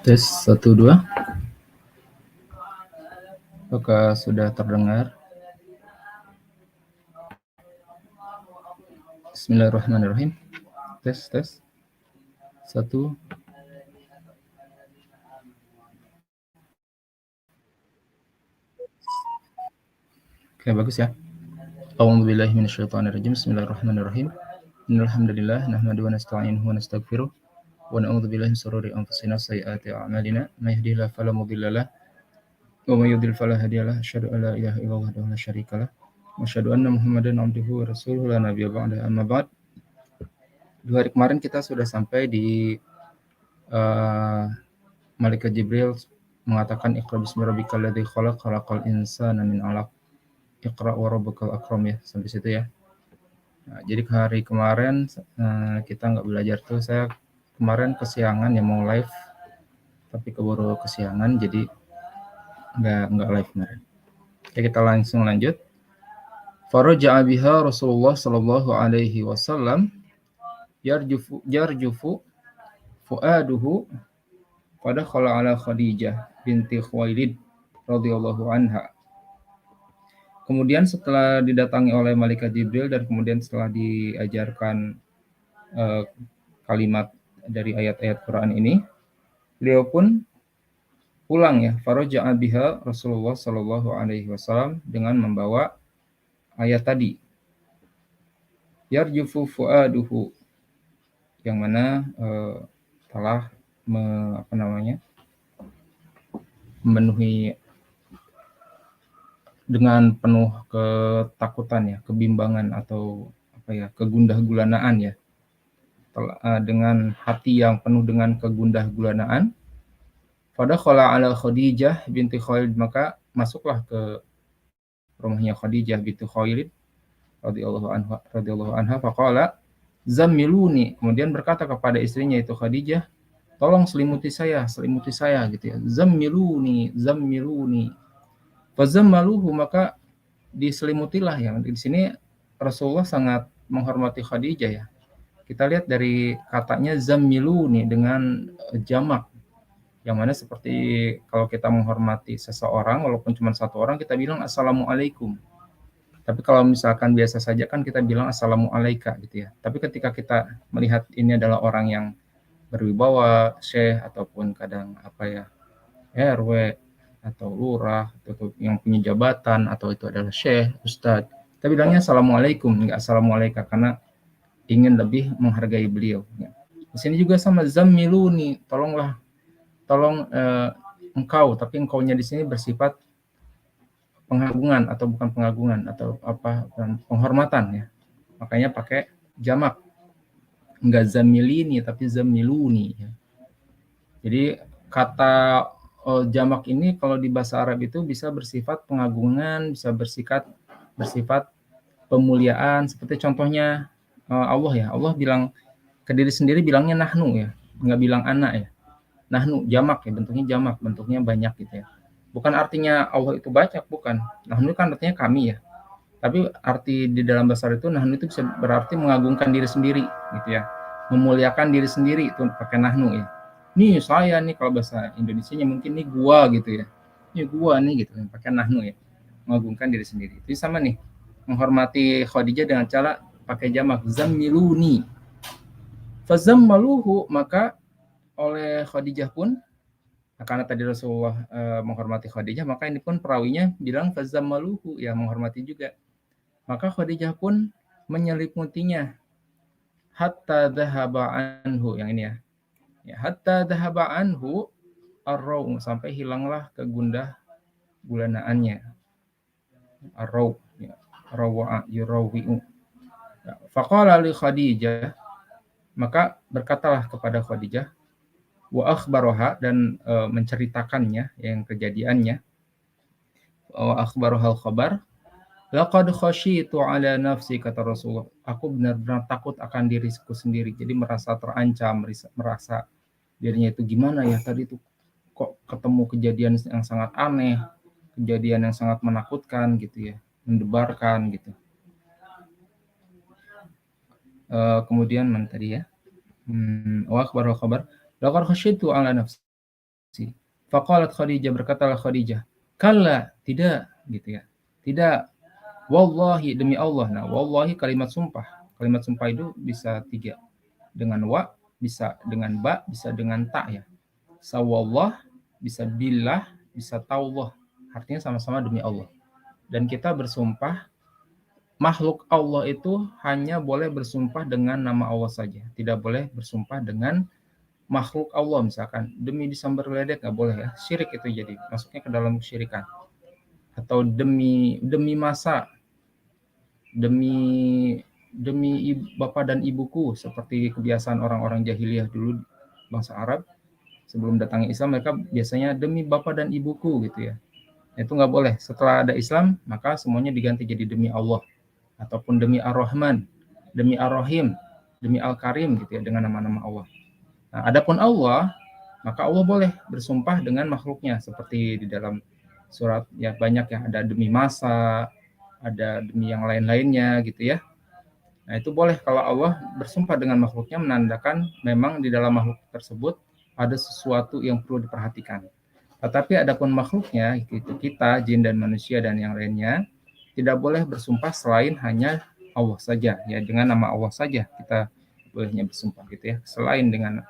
Tes 1 2. Apakah sudah terdengar? Bismillahirrahmanirrahim. Tes 1. Oke, bagus ya. A'udzubillahi minasyaitonirrajim. Bismillahirrahmanirrahim. Innal hamdalillah nahmaduhu wa nasta'inuhu wa nastaghfiruh wa na'udzu billahi min shururi anfusina wa sayyiati a'malina. May yahdihillahu fala mudilla lahu wa may yudlil fala hadiya lahu. Asyhadu an la ilaha illallah wahdahu la syarika lahu wa asyhadu anna Muhammadan 'abduhu wa rasuluhu la nabiyya ba'da. Amma ba'd. 2 hari kemarin kita sudah sampai di Malaikat Jibril mengatakan Iqra bismi rabbikal ladzi khalaq khalaqal insana min 'alaq. Iqra wa rabbukal akram ya, sampai situ ya. Nah, jadi hari kemarin kita nggak belajar tuh. Saya kemarin kesiangan ya mau live, tapi keburu kesiangan jadi nggak live kemarin. Oke, kita langsung lanjut. Faraja'a biha Rasulullah sallallahu alaihi wasallam yarjufu fuaduhu pada khala ala Khadijah binti Khuwailid radhiyallahu anha. Kemudian setelah didatangi oleh Malaikat Jibril dan kemudian setelah diajarkan kalimat dari ayat-ayat Quran ini, beliau pun pulang ya. Faraja'a biha Rasulullah sallallahu alaihi wasallam dengan membawa ayat tadi. Yarjufu fuaduhu, yang mana telah memenuhi dengan penuh ketakutan ya, kebimbangan atau kegundah gulanaan ya. Dengan hati yang penuh dengan kegundah gulanaan, pada khala ala Khadijah binti Khuwailid, maka masuklah ke rumahnya Khadijah binti Khuwailid radhiyallahu anha, faqala zammiluni, kemudian berkata kepada istrinya itu Khadijah, tolong selimuti saya gitu ya. Zammiluni. Fazammaluhu, maka diselimutilah ya. Di sini Rasulullah sangat menghormati Khadijah ya. Kita lihat dari katanya zammiluni dengan jamak, yang mana seperti kalau kita menghormati seseorang walaupun cuma satu orang kita bilang assalamualaikum. Tapi kalau misalkan biasa saja kan kita bilang assalamualaika gitu ya. Tapi ketika kita melihat ini adalah orang yang berwibawa, syekh ataupun kadang RW atau lurah atau yang punya jabatan, atau itu adalah syekh, ustadz, kita bilangnya assalamualaikum, enggak assalamualaikum, karena ingin lebih menghargai beliau ya. Di sini juga sama, zammiluni, tolong engkau, tapi engkaunya di sini bersifat pengagungan atau bukan pengagungan atau penghormatan ya, makanya pakai jamak, enggak zammilini tapi zammiluni ya. Jadi kata jamak ini kalau di bahasa Arab itu bisa bersifat pengagungan, bisa bersifat pemuliaan. Seperti contohnya Allah ya. Allah bilang ke diri sendiri bilangnya nahnu ya, nggak bilang anak ya. Nahnu jamak ya, bentuknya banyak gitu ya. Bukan artinya Allah itu banyak, bukan. Nahnu kan artinya kami ya. Tapi arti di dalam bahasa Arab itu nahnu itu bisa berarti mengagungkan diri sendiri gitu ya. Memuliakan diri sendiri, itu pakai nahnu ya. Nih saya nih, kalau bahasa Indonesianya mungkin nih gua gitu ya. Nih gua nih gitu, pakai nahnu ya. Mengagungkan diri sendiri. Itu sama nih, menghormati Khadijah dengan cara pakai jamak, zammiluni. Fazammaluhu, maka oleh Khadijah pun, karena tadi Rasulullah menghormati Khadijah, maka ini pun perawinya bilang fazammaluhu ya, menghormati juga. Maka Khadijah pun menyelimutinya hatta dhahaba anhu, yang ini ya. Ya, hatta dhahaba anhu ar-raw, sampai hilanglah kegundah gulanaannya. Ar-raw ya, rawa'a yurawi'u. Ya, faqala li Khadijah, maka berkatalah kepada Khadijah, wa akhbaraha, dan menceritakannya yang kejadiannya, wa akhbarahal khabar, laqad khasyitu ala nafsi, kata Rasulullah, aku benar-benar takut akan diriku sendiri. Jadi merasa terancam, merasa dirinya itu gimana ya, tadi itu kok ketemu kejadian yang sangat aneh, kejadian yang sangat menakutkan gitu ya, mendebarkan gitu. Kemudian mana tadi ya? Wa akhbarul khabar, laqad khasyaitu ala nafsi. Faqalat Khadijah, berkatalah Khadijah, kalla, tidak, gitu ya. Tidak, wallahi, demi Allah. Nah, wallahi kalimat sumpah. Kalimat sumpah itu bisa 3. Dengan wa, bisa dengan ba, bisa dengan ta ya. Sawallah, bisa billah, bisa taullah. Artinya sama-sama demi Allah. Dan kita bersumpah, makhluk Allah itu hanya boleh bersumpah dengan nama Allah saja. Tidak boleh bersumpah dengan makhluk Allah, misalkan demi disambar ledek nggak boleh ya, syirik itu jadi masuknya ke dalam syirikan. Atau demi masa, demi bapak dan ibuku, seperti kebiasaan orang-orang jahiliyah dulu, bangsa Arab sebelum datangnya Islam, mereka biasanya demi bapak dan ibuku gitu ya. Itu nggak boleh. Setelah ada Islam, maka semuanya diganti jadi demi Allah, ataupun demi Ar-Rahman, demi Ar-Rahim, demi Al-Karim gitu ya, dengan nama-nama Allah. Nah, adapun Allah, maka Allah boleh bersumpah dengan makhluknya, seperti di dalam surat ya, banyak ya, ada demi masa, ada demi yang lain-lainnya gitu ya. Nah, itu boleh kalau Allah bersumpah dengan makhluknya, menandakan memang di dalam makhluk tersebut ada sesuatu yang perlu diperhatikan. Tetapi adapun makhluknya, itu kita, jin dan manusia dan yang lainnya, tidak boleh bersumpah selain hanya Allah saja. Ya, dengan nama Allah saja kita bolehnya bersumpah gitu ya. Selain dengan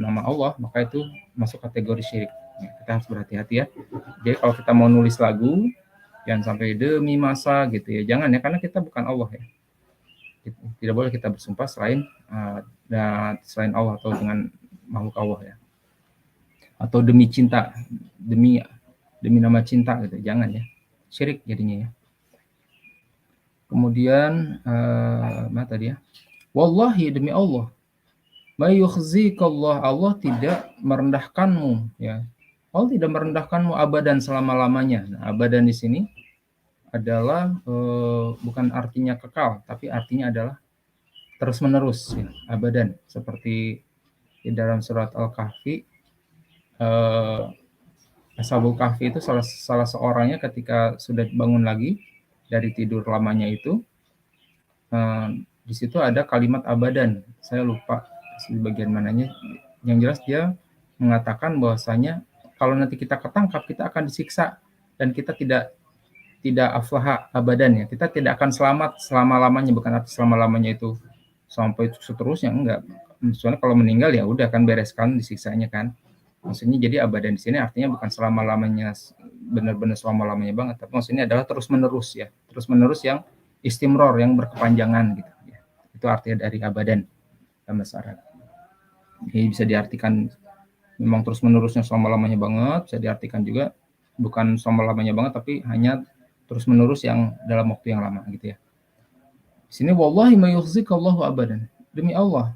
nama Allah, maka itu masuk kategori syirik. Ya, kita harus berhati-hati ya. Jadi kalau kita mau nulis lagu, jangan sampai demi masa gitu ya. Jangan ya, karena kita bukan Allah ya. Tidak boleh kita bersumpah selain Allah atau dengan makhluk Allah ya. Atau demi cinta, demi nama cinta gitu. Jangan ya. Syirik jadinya ya. Kemudian mana tadi ya? Wallahi, demi Allah. Mayukhzikallah, Allah tidak merendahkanmu ya. Allah tidak merendahkanmu abadan, selama-lamanya. Nah, abadan di sini adalah bukan artinya kekal, tapi artinya adalah terus-menerus ya, abadan. Seperti di dalam surat Al-Kahfi, Ashabul Kahfi itu salah seorangnya ketika sudah bangun lagi dari tidur lamanya itu, di situ ada kalimat abadan. Saya lupa di bagian mananya. Yang jelas dia mengatakan bahwasanya kalau nanti kita ketangkap, kita akan disiksa dan kita tidak aflaha abadan ya. Kita tidak akan selamat selama-lamanya, bukan arti selama-lamanya itu sampai seterusnya, enggak. Soalnya kalau meninggal ya udah kan bereskan disiksanya kan. Maksudnya jadi abadan di sini artinya bukan selama-lamanya, benar-benar selama-lamanya banget, tapi maksudnya adalah terus-menerus ya. Terus-menerus yang istimror, yang berkepanjangan gitu ya. Itu artinya dari abadan dalam bahasa Arab. Jadi bisa diartikan memang terus-menerusnya selama-lamanya banget, bisa diartikan juga bukan selama-lamanya banget tapi hanya terus-menerus yang dalam waktu yang lama gitu ya. Di sini wallahi mayukhzikallahu abadan. Demi Allah.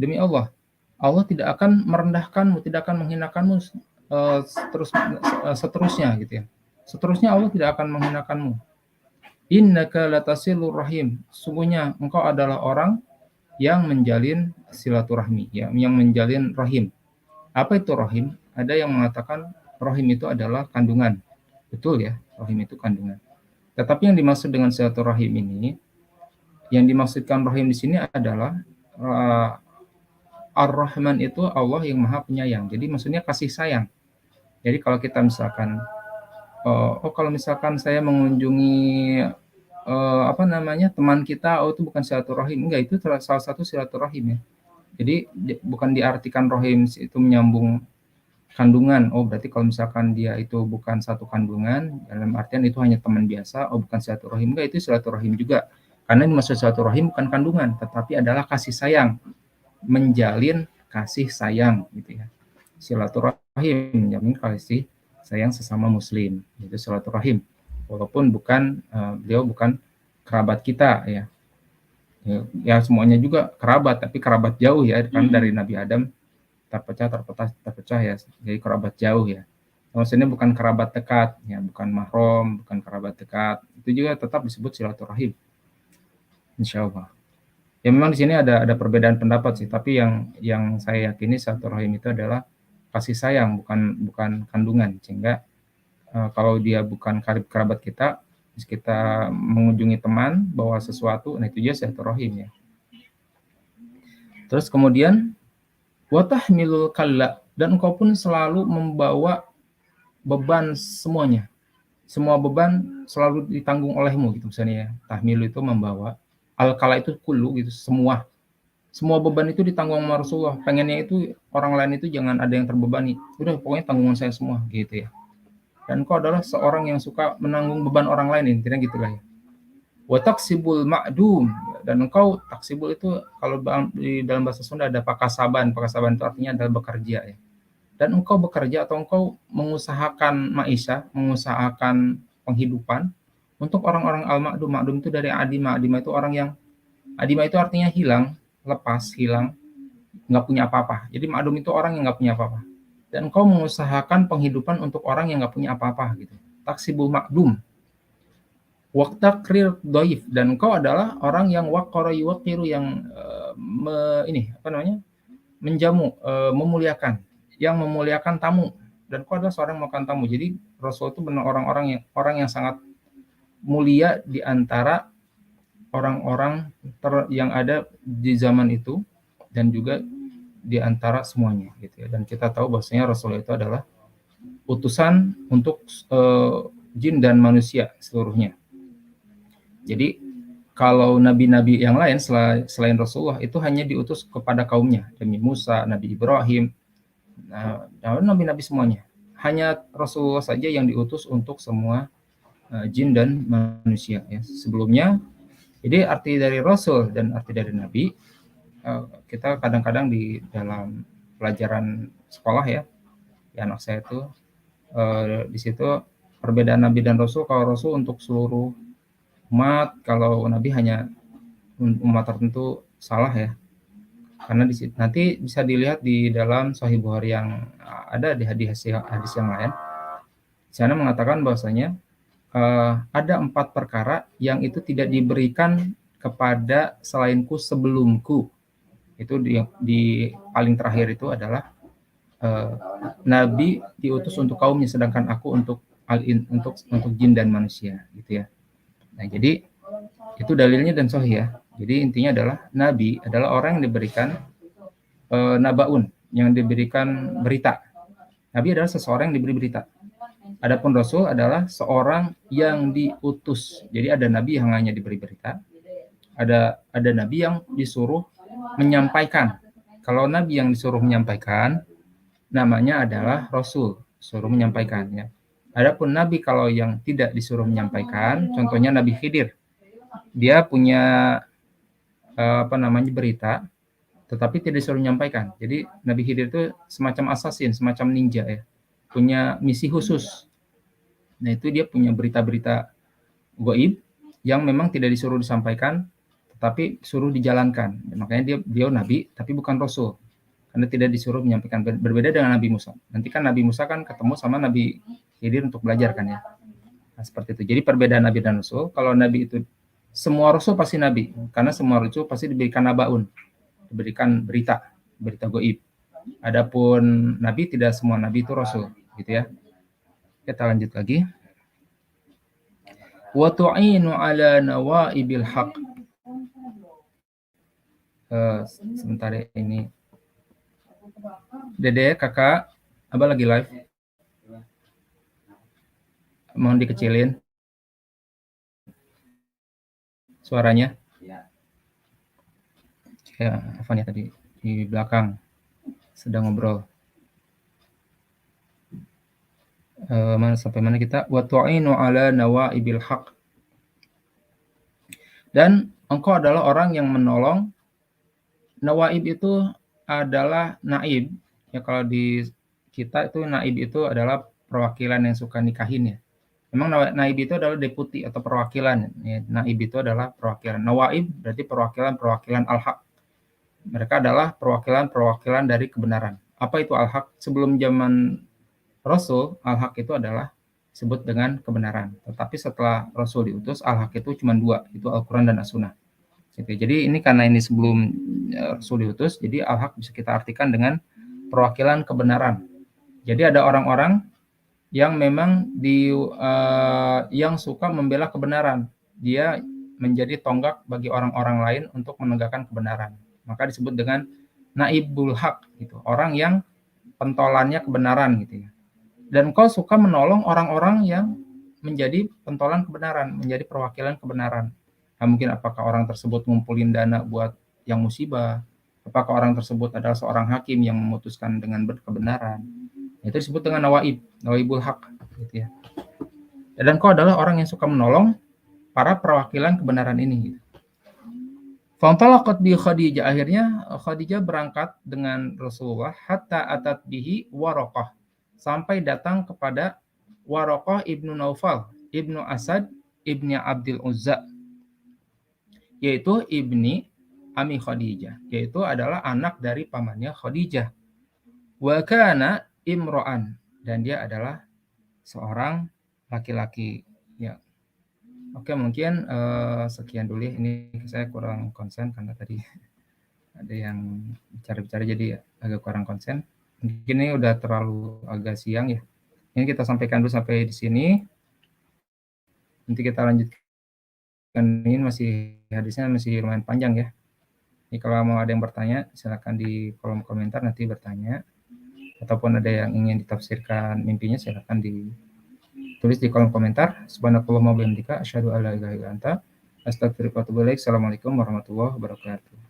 Demi Allah. Allah tidak akan merendahkanmu, tidak akan menghinakanmu seterusnya gitu ya. Seterusnya Allah tidak akan menghinakanmu. Innaka latasilur rahim. Sungguhnya engkau adalah orang yang menjalin silaturahmi, ya, yang menjalin rahim. Apa itu rahim? Ada yang mengatakan rahim itu adalah kandungan. Betul ya, rahim itu kandungan. Tetapi yang dimaksud dengan silaturahim ini, yang dimaksudkan rahim di sini adalah Ar-Rahman itu Allah yang Maha Penyayang. Jadi maksudnya kasih sayang. Jadi kalau kita misalkan kalau misalkan saya mengunjungi teman kita, itu bukan silaturahim. Enggak, itu salah satu silaturahim ya. Jadi bukan diartikan rahim itu menyambung kandungan. Berarti kalau misalkan dia itu bukan satu kandungan, dalam artian itu hanya teman biasa, bukan silaturahim. Enggak, itu silaturahim juga. Karena ini maksud silaturahim bukan kandungan, tetapi adalah kasih sayang, menjalin kasih sayang gitu ya. Silaturahim menjamin kasih sayang sesama muslim, itu silaturahim. Walaupun beliau bukan kerabat kita ya. Ya semuanya juga kerabat, tapi kerabat jauh ya, kan dari Nabi Adam terpecah ya, jadi kerabat jauh ya. Maksudnya bukan kerabat dekat ya, bukan mahram, bukan kerabat dekat. Itu juga tetap disebut silaturahim. Insyaallah. Ya memang di sini ada perbedaan pendapat sih, tapi yang saya yakini silaturahim itu adalah kasih sayang, bukan kandungan. Sehingga kalau dia bukan kerabat kita, kita mengunjungi teman bawa sesuatu, nah itu juga silaturahim ya. Terus kemudian watahmilul kalla, dan engkau pun selalu membawa beban semuanya. Semua beban selalu ditanggung olehmu gitu misalnya ya. Tahmilu itu membawa, al-kala itu kullu gitu, semua beban itu ditanggung sama Rasulullah. Pengennya itu orang lain itu jangan ada yang terbebani. Udah pokoknya tanggungan saya semua gitu ya. Dan kau adalah seorang yang suka menanggung beban orang lain, intinya gitulah ya. Wa taksibul ma'dum, dan engkau taksibul itu kalau di dalam bahasa Sunda ada pakasaban. Pakasaban itu artinya adalah bekerja ya. Dan engkau bekerja atau engkau mengusahakan maisha, mengusahakan penghidupan untuk orang-orang al-ma'dum. Ma'dum itu dari adima. Adima itu orang yang, adima itu artinya hilang, lepas, hilang, nggak punya apa-apa. Jadi ma'dum itu orang yang nggak punya apa-apa. Dan engkau mengusahakan penghidupan untuk orang yang nggak punya apa-apa gitu. Taksibul ma'dum. Waqtaqrir dhaif, dan engkau adalah orang yang waqara yuqiru, yang menjamu, memuliakan, yang memuliakan tamu, dan engkau adalah seorang yang memuliakan tamu. Jadi Rasul itu benar orang yang sangat mulia di antara orang-orang yang ada di zaman itu dan juga di antara semuanya gitu ya. Dan kita tahu bahwasanya Rasul itu adalah utusan untuk jin dan manusia seluruhnya. Jadi kalau nabi-nabi yang lain selain Rasulullah itu hanya diutus kepada kaumnya, Nabi Musa, Nabi Ibrahim, nabi-nabi semuanya. Hanya Rasulullah saja yang diutus untuk semua jin dan manusia ya. Sebelumnya, jadi arti dari Rasul dan arti dari Nabi, kita kadang-kadang di dalam pelajaran sekolah ya anak saya itu di situ perbedaan Nabi dan Rasul. Kalau Rasul untuk seluruh umat, kalau Nabi hanya umat tertentu, salah ya. Karena nanti bisa dilihat di dalam Sahih Bukhari yang ada di hadis yang lain. Di sana mengatakan bahwasanya ada 4 perkara yang itu tidak diberikan kepada selainku sebelumku. Itu di paling terakhir itu adalah Nabi diutus untuk kaumnya, sedangkan aku untuk jin dan manusia gitu ya. Nah, jadi itu dalilnya dan sahih ya. Jadi intinya adalah Nabi adalah orang yang diberikan nabaun, yang diberikan berita. Nabi adalah seseorang yang diberi berita. Adapun Rasul adalah seorang yang diutus. Jadi ada Nabi yang hanya diberi berita, ada Nabi yang disuruh menyampaikan. Kalau Nabi yang disuruh menyampaikan, namanya adalah Rasul, suruh menyampaikan ya. Adapun Nabi kalau yang tidak disuruh menyampaikan, contohnya Nabi Khidir, dia punya berita, tetapi tidak disuruh menyampaikan. Jadi Nabi Khidir itu semacam assassin, semacam ninja ya, punya misi khusus. Nah itu dia punya berita-berita gaib yang memang tidak disuruh disampaikan, tetapi suruh dijalankan. Makanya dia Nabi, tapi bukan Rasul, karena tidak disuruh menyampaikan. Berbeda dengan Nabi Musa. Nanti kan Nabi Musa kan ketemu sama Nabi Khidir untuk belajar kan ya. Nah, seperti itu. Jadi perbedaan Nabi dan Rasul, kalau Nabi itu semua Rasul pasti Nabi, karena semua Rasul pasti diberikan nabaun, diberikan berita gaib. Adapun Nabi, tidak semua Nabi itu Rasul, gitu ya. Kita lanjut lagi. Wa tu'inu ala nawaibil haq. Sebentar ya, ini Dede, kakak, Abah lagi live. Mohon dikecilin suaranya. Ya, Afan ya tadi di belakang sedang ngobrol. Sampai mana kita? Wa tu'inu ala nawaibil haq. Dan engkau adalah orang yang menolong. Nawaib itu adalah naib. Ya kalau di kita itu naib itu adalah perwakilan yang suka nikahin ya. Memang naib itu adalah deputi atau perwakilan. Ya, naib itu adalah perwakilan. Nawaib berarti perwakilan al-haq. Mereka adalah perwakilan dari kebenaran. Apa itu al-haq? Sebelum zaman Rasul, al-haq itu adalah disebut dengan kebenaran. Tetapi setelah Rasul diutus, al-haq itu cuma 2, itu Al-Quran dan As-Sunnah. Jadi ini karena ini sebelum Rasul diutus, jadi al-haq bisa kita artikan dengan perwakilan kebenaran. Jadi ada orang-orang yang memang yang suka membela kebenaran. Dia menjadi tonggak bagi orang-orang lain untuk menegakkan kebenaran. Maka disebut dengan naibul haq gitu. Orang yang pentolannya kebenaran gitu ya. Dan kau suka menolong orang-orang yang menjadi pentolan kebenaran, menjadi perwakilan kebenaran. Nah, mungkin apakah orang tersebut ngumpulin dana buat yang musibah, apakah orang tersebut adalah seorang hakim yang memutuskan dengan kebenaran. Itu disebut dengan nawaibul haq gitu ya. Dan kau adalah orang yang suka menolong para perwakilan kebenaran ini gitu. Fantalaqat bi Khadijah, akhirnya Khadijah berangkat dengan Rasulullah hatta atat bihi Waraqah, sampai datang kepada Waraqah ibnu Naufal, ibnu Asad, ibni Abdul Uzza, yaitu ibni Ami Khadijah, yaitu adalah anak dari pamannya Khadijah. Wa kana imro'an, dan dia adalah seorang laki-laki. Ya. Oke, mungkin sekian dulu ya. Ini saya kurang konsen karena tadi ada yang bicara-bicara jadi agak kurang konsen. Mungkin ini udah terlalu agak siang ya. Ini kita sampaikan dulu sampai di sini. Nanti kita lanjutkan. Ini hadisnya masih lumayan panjang ya. Ini kalau mau ada yang bertanya, silakan di kolom komentar nanti bertanya. Ataupun ada yang ingin ditafsirkan mimpinya, silakan ditulis di kolom komentar. Subhanakallahumma wa bihamdika asyhadu an la ilaha illa anta astaghfiruka wa atubu ilaik. Assalamualaikum warahmatullahi wabarakatuh.